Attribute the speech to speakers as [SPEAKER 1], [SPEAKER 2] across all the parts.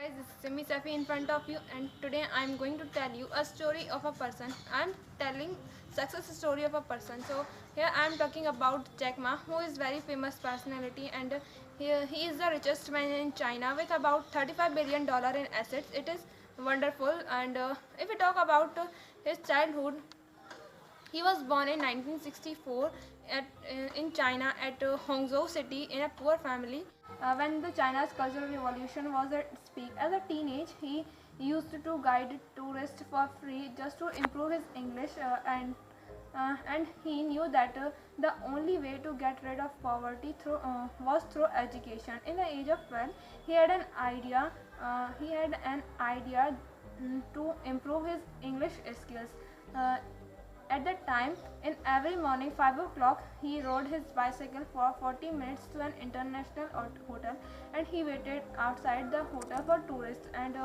[SPEAKER 1] Guys, this is Simi Safi in front of you, and today I am going to tell you a story of a person. I am telling success story of a person. So here I am talking about Jack Ma, who is very famous personality, and he is the richest man in China with about $35 billion in assets. It is wonderful. And if we talk about his childhood, he was born in 1964 in China at Hangzhou city in a poor family. When the China's Cultural Revolution was at its peak, as a teenage, he used to guide tourists for free just to improve his English, and he knew that the only way to get rid of poverty was through education. In the age of 12, he had an idea. To improve his English skills. Uh, at that time, in every morning 5 o'clock, he rode his bicycle for 40 minutes to an international hotel, and he waited outside the hotel for tourists. And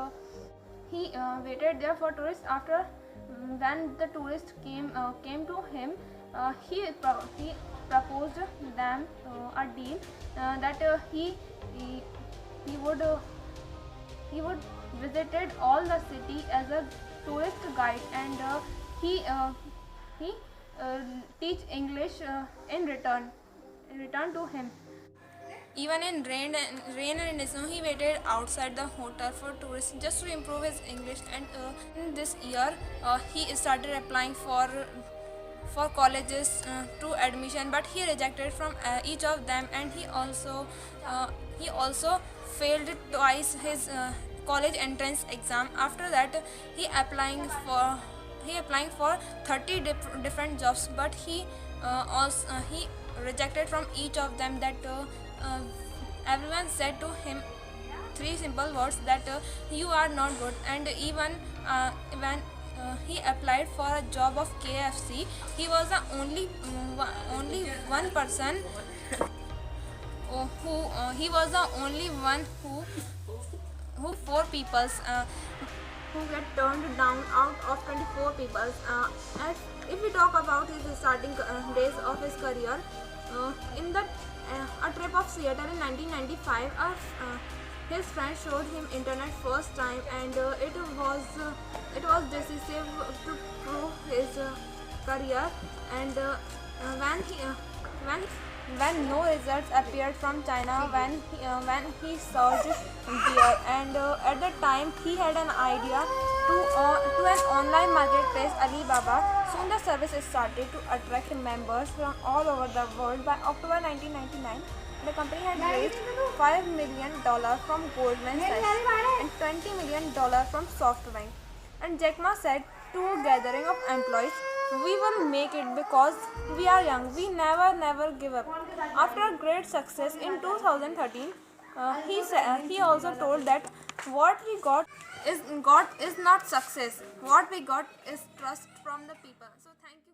[SPEAKER 1] he waited there for tourists. After when the tourists came to him, he proposed them a deal that he would he would visited all the city as a tourist guide, and he uh, he teach English in return to him. Even in rain and snow, he waited outside the hotel for tourists just to improve his English. And in this year, he started applying for colleges to admission, but he rejected from each of them, and he also failed twice his college entrance exam. After that, he applying for 30 different jobs, but he rejected from each of them. That uh, everyone said to him three simple words that you are not good. And even when he applied for a job of KFC, he was the only one person who he was the only one who four peoples who get turned down out of 24 people. As if we talk about his starting days of his career, in the a trip of Seattle in 1995, his friend showed him internet first time, and it was decisive to prove his career. And when he when no results appeared from China, when he searched there, and at that time he had an idea to an online marketplace, Alibaba. Soon the service started to attract members from all over the world. By October 1999, the company had raised $5 million from Goldman Sachs and $20 million from SoftBank. And Jack Ma said to a gathering of employees, "We will make it because we are young. We never give up." After a great success in 2013, he also told that what we got is not success. What we got is trust from the people. So thank you.